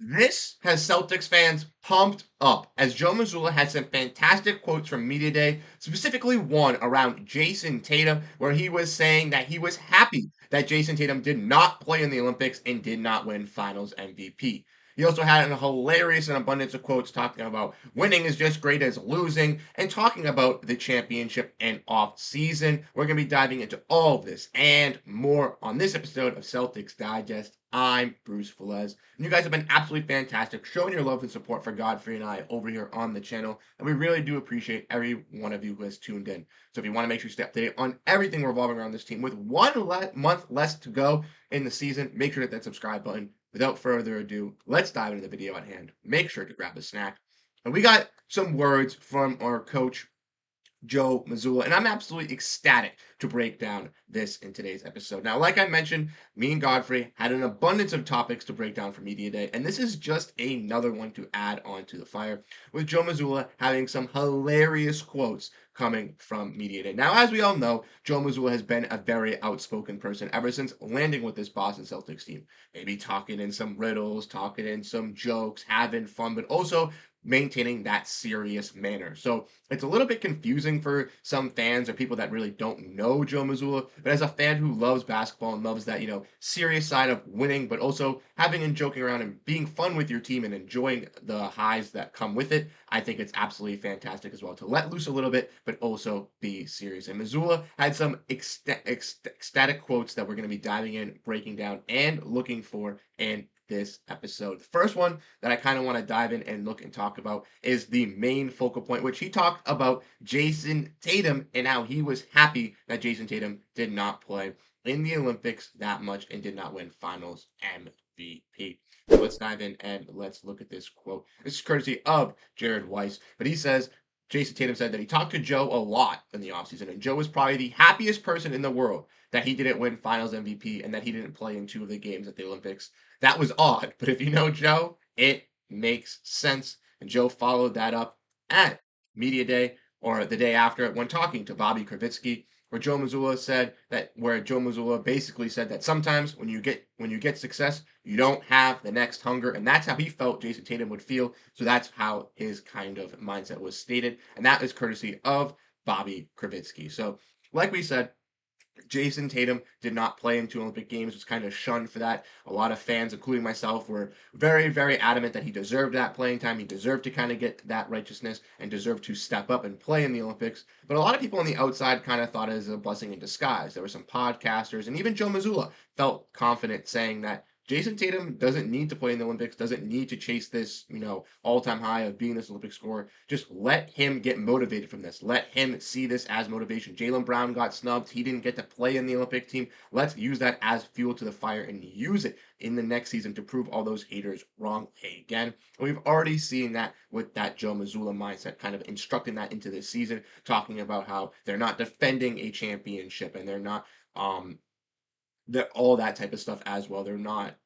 This has Celtics fans pumped up as Joe Mazzulla had some fantastic quotes from Media Day, specifically one around Jayson Tatum, where he was saying that he was happy that Jayson Tatum did not play in the Olympics and did not win Finals MVP. He also had a hilarious and abundance of quotes talking about winning is just great as losing and talking about the championship and off season. We're going to be diving into all of this and more on this episode of Celtics Digest. I'm Bruce Velez. And you guys have been absolutely fantastic, showing your love and support for Godfrey and I over here on the channel. And we really do appreciate every one of you who has tuned in. So if you want to make sure you stay up to date on everything revolving around this team with month less to go in the season, make sure to hit that subscribe button. Without further ado, let's dive into the video at hand. Make sure to grab a snack. And we got some words from our coach, Joe Mazzulla, and I'm absolutely ecstatic to break down this in today's episode. Now, like I mentioned, me and Godfrey had an abundance of topics to break down for Media Day, and this is just another one to add on to the fire, with Joe Mazzulla having some hilarious quotes coming from Media Day. Now, as we all know, Joe Mazzulla has been a very outspoken person ever since landing with this Boston Celtics team. Maybe talking in some riddles, talking in some jokes, having fun, but also maintaining that serious manner. So it's a little bit confusing for some fans or people that really don't know Joe Mazzulla. But as a fan who loves basketball and loves that, serious side of winning, but also having and joking around and being fun with your team and enjoying the highs that come with it, I think it's absolutely fantastic as well to let loose a little bit, but also be serious. And Mazzulla had some ecstatic quotes that we're going to be diving in, breaking down, and looking for in this episode. The first one that I kind of want to dive in and look and talk about is the main focal point, which he talked about Jayson Tatum and how he was happy that Jayson Tatum did not play in the Olympics that much and did not win Finals MVP. So let's dive in and let's look at this quote. This is courtesy of Jared Weiss, but he says, Jayson Tatum said that he talked to Joe a lot in the offseason, and Joe was probably the happiest person in the world that he didn't win Finals MVP and that he didn't play in two of the games at the Olympics. That was odd, but if you know Joe, it makes sense. And Joe followed that up at Media Day or the day after when talking to Bobby Kravitsky, where Joe Mazzulla basically said that sometimes when you get success, you don't have the next hunger, and that's how he felt Jayson Tatum would feel. So that's how his kind of mindset was stated, and that is courtesy of Bobby Kravitsky. So, like we said, Jayson Tatum did not play in two Olympic Games, was kind of shunned for that. A lot of fans, including myself, were very, very adamant that he deserved that playing time. He deserved to kind of get that righteousness and deserved to step up and play in the Olympics. But a lot of people on the outside kind of thought it was a blessing in disguise. There were some podcasters, and even Joe Mazzulla felt confident saying that Jayson Tatum doesn't need to play in the Olympics, doesn't need to chase this, all-time high of being this Olympic scorer. Just let him get motivated from this. Let him see this as motivation. Jaylen Brown got snubbed. He didn't get to play in the Olympic team. Let's use that as fuel to the fire and use it in the next season to prove all those haters wrong again. And we've already seen that with that Joe Mazzulla mindset, kind of instructing that into this season, talking about how they're not defending a championship and they're not all that type of stuff as well. They're not.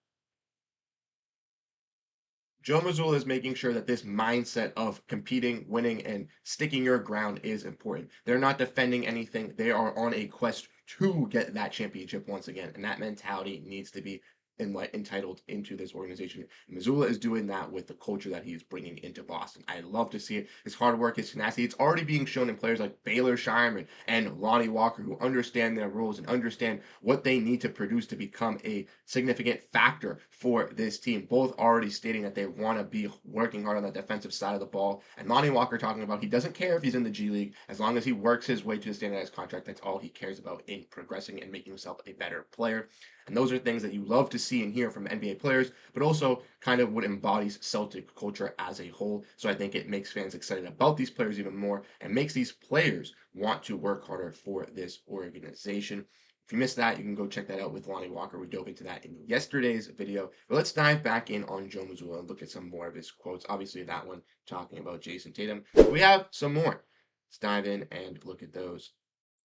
Joe Mazzulla is making sure that this mindset of competing, winning, and sticking your ground is important. They're not defending anything. They are on a quest to get that championship once again, and that mentality needs to be entitled into this organization. Mazzulla is doing that with the culture that he is bringing into Boston. I love to see it. His hard work, his tenacity. It's already being shown in players like Baylor Shireman and Lonnie Walker, who understand their roles and understand what they need to produce to become a significant factor for this team. Both already stating that they want to be working hard on the defensive side of the ball. And Lonnie Walker talking about he doesn't care if he's in the G League as long as he works his way to the standardized contract. That's all he cares about in progressing and making himself a better player. And those are things that you love to see and hear from NBA players, but also kind of what embodies Celtic culture as a whole. So I think it makes fans excited about these players even more and makes these players want to work harder for this organization. If you missed that, you can go check that out with Lonnie Walker. We dove into that in yesterday's video. But let's dive back in on Joe Mazzulla and look at some more of his quotes. Obviously, that one talking about Jayson Tatum. We have some more. Let's dive in and look at those.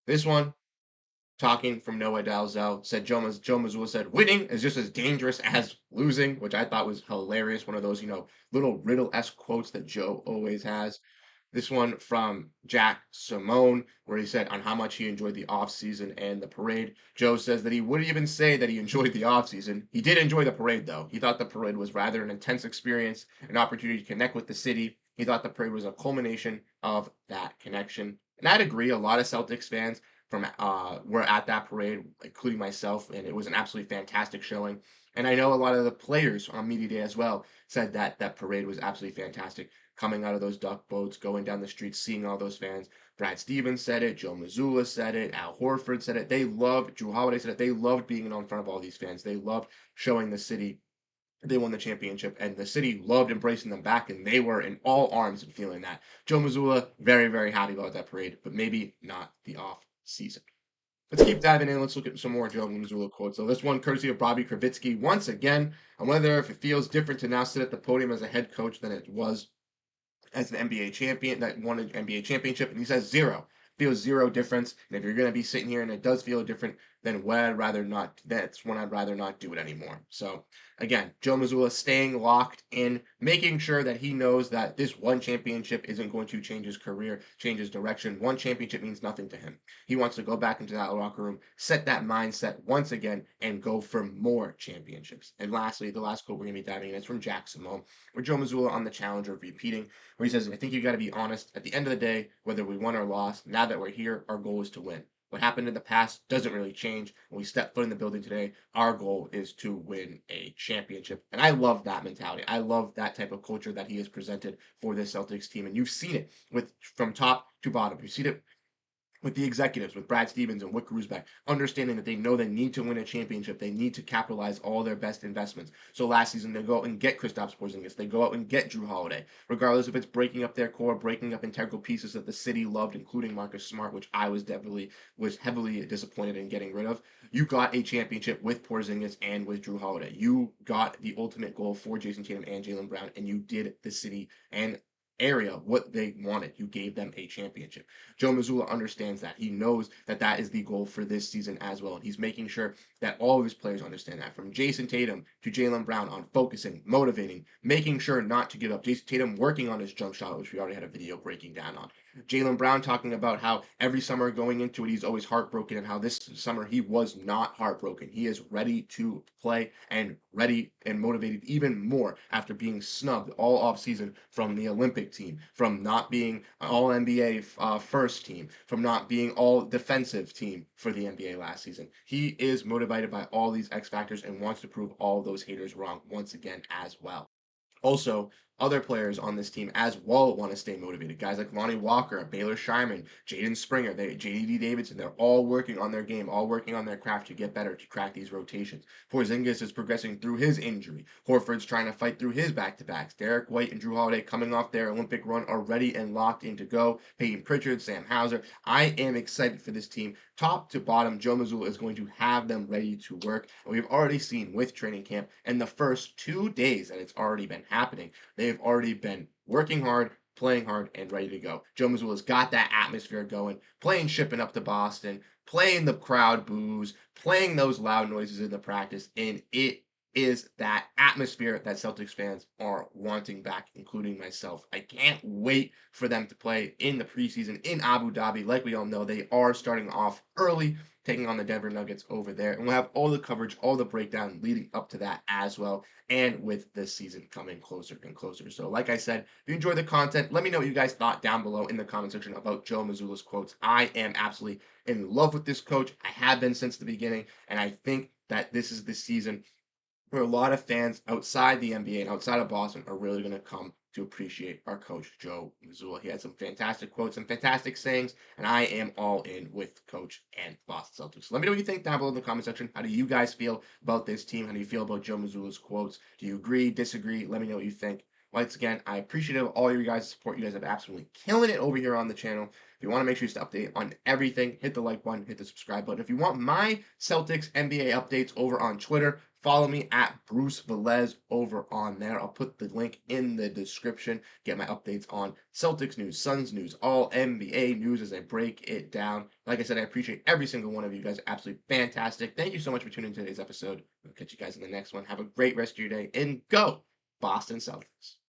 This one, talking from Noah Dalzell, said Joe Mazzulla said, winning is just as dangerous as losing, which I thought was hilarious. One of those, little riddle-esque quotes that Joe always has. This one from Jack Simone, where he said on how much he enjoyed the offseason and the parade. Joe says that he wouldn't even say that he enjoyed the offseason. He did enjoy the parade, though. He thought the parade was rather an intense experience, an opportunity to connect with the city. He thought the parade was a culmination of that connection. And I'd agree, a lot of Celtics fans from were at that parade, including myself, and it was an absolutely fantastic showing. And I know a lot of the players on media day as well said that that parade was absolutely fantastic. Coming out of those duck boats, going down the streets, seeing all those fans. Brad Stevens said it. Joe Mazzulla said it. Al Horford said it. They loved. Jrue Holiday said it. They loved being in front of all these fans. They loved showing the city they won the championship, and the city loved embracing them back, and they were in all arms and feeling that. Joe Mazzulla, very, very happy about that parade, but maybe not the off season. Let's keep diving in. Let's look at some more Joe Mazzulla quotes. So this one, courtesy of Bobby Kravitsky, once again, on whether if it feels different to now sit at the podium as a head coach than it was as an NBA champion that won an NBA championship, and he says zero. Feels zero difference. And if you're going to be sitting here and it does feel different, then what I'd rather not. That's when I'd rather not do it anymore. So again, Joe Mazzulla staying locked in, making sure that he knows that this one championship isn't going to change his career, change his direction. One championship means nothing to him. He wants to go back into that locker room, set that mindset once again, and go for more championships. And lastly, the last quote we're going to be diving in is from Jack Simone, where Joe Mazzulla on the challenge of repeating, where he says, I think you got to be honest. At the end of the day, whether we won or lost, now that we're here, our goal is to win. What happened in the past doesn't really change. When we step foot in the building today, our goal is to win a championship. And I love that mentality. I love that type of culture that he has presented for this Celtics team. And you've seen it with from top to bottom. You've seen it with the executives, with Brad Stevens and Wick Grusbeck, understanding that they know they need to win a championship. They need to capitalize all their best investments. So last season, they go out and get Kristaps Porziņģis. They go out and get Jrue Holiday, regardless if it's breaking up their core, breaking up integral pieces that the city loved, including Marcus Smart, which I was heavily disappointed in getting rid of. You got a championship with Porziņģis and with Jrue Holiday. You got the ultimate goal for Jayson Tatum and Jaylen Brown, and you did the city and area what they wanted. You gave them a championship. Joe Mazzulla understands that. He knows that that is the goal for this season as well. And he's making sure that all of his players understand that. From Jayson Tatum to Jaylen Brown on focusing, motivating, making sure not to give up. Jayson Tatum working on his jump shot, which we already had a video breaking down on. Jaylen Brown talking about how every summer going into it, he's always heartbroken, and how this summer he was not heartbroken. He is ready to play and ready and motivated even more after being snubbed all off season from the Olympic team, from not being an all NBA first team, from not being all defensive team for the NBA last season. He is motivated by all these X factors and wants to prove all those haters wrong once again as well. Also, other players on this team as well want to stay motivated. Guys like Lonnie Walker, Baylor Schreiman, Jaden Springer, JD Davidson, they're all working on their game, all working on their craft to get better, to crack these rotations. Porziņģis is progressing through his injury. Horford's trying to fight through his back-to-backs. Derrick White and Jrue Holiday coming off their Olympic run are ready and locked in to go. Peyton Pritchard, Sam Hauser. I am excited for this team. Top to bottom, Joe Mazzulla is going to have them ready to work. And we've already seen with training camp in the first 2 days that it's already been happening. They've already been working hard, playing hard, and ready to go. Joe Mazzulla's got that atmosphere going, playing shipping up to Boston, playing the crowd boos, playing those loud noises in the practice, and it is that atmosphere that Celtics fans are wanting back, including myself. I can't wait for them to play in the preseason in Abu Dhabi. Like we all know, they are starting off early, taking on the Denver Nuggets over there. And we'll have all the coverage, all the breakdown leading up to that as well. And with this season coming closer and closer. So, like I said, if you enjoyed the content, let me know what you guys thought down below in the comment section about Joe Mazzulla's quotes. I am absolutely in love with this coach. I have been since the beginning. And I think that this is the season where a lot of fans outside the NBA and outside of Boston are really going to come to appreciate our coach, Joe Mazzulla. He had some fantastic quotes and fantastic sayings, and I am all in with Coach and Boston Celtics. So let me know what you think down below in the comment section. How do you guys feel about this team? How do you feel about Joe Mazzulla's quotes? Do you agree, disagree? Let me know what you think. Once again, I appreciate all your guys' support. You guys have absolutely killing it over here on the channel. If you want to make sure you stay updated on everything, hit the like button, hit the subscribe button. If you want my Celtics NBA updates over on Twitter, follow me at Bruce Veliz over on there. I'll put the link in the description. Get my updates on Celtics news, Suns news, all NBA news as I break it down. Like I said, I appreciate every single one of you guys. Absolutely fantastic. Thank you so much for tuning in to today's episode. I'll catch you guys in the next one. Have a great rest of your day and go Boston Celtics.